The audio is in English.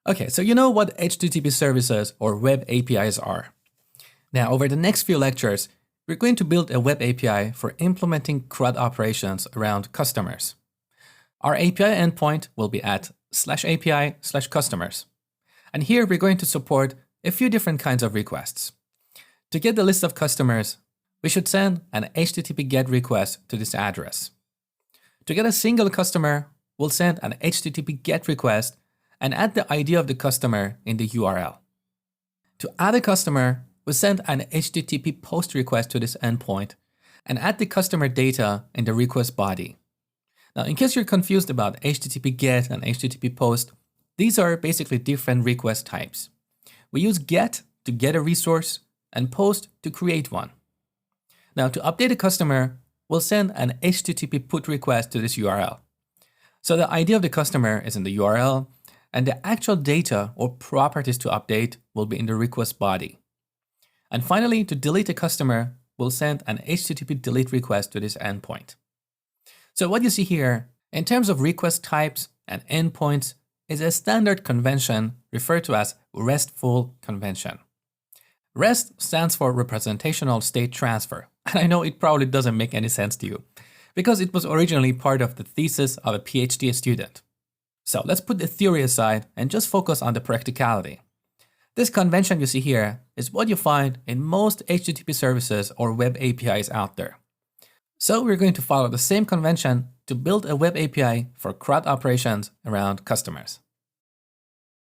Okay, so you know what HTTP services or web APIs are. Now, over the next few lectures, we're going to build a web API for implementing CRUD operations around customers. Our API endpoint will be at /API/customers. And here we're going to support a few different kinds of requests. To get the list of customers, we should send an HTTP GET request to this address. To get a single customer, we'll send an HTTP GET request and add the ID of the customer in the URL. To add a customer, we'll send an HTTP POST request to this endpoint and add the customer data in the request body. Now, in case you're confused about HTTP GET and HTTP POST, these are basically different request types. We use GET to get a resource and POST to create one. Now, to update a customer, we'll send an HTTP PUT request to this URL. So the ID of the customer is in the URL, and the actual data or properties to update will be in the request body. And finally, to delete a customer, we'll send an HTTP delete request to this endpoint. So what you see here, in terms of request types and endpoints, is a standard convention referred to as RESTful convention. REST stands for Representational State Transfer, and I know it probably doesn't make any sense to you, because it was originally part of the thesis of a PhD student. So let's put the theory aside and just focus on the practicality. This convention you see here is what you find in most HTTP services or web APIs out there. So we're going to follow the same convention to build a web API for CRUD operations around customers.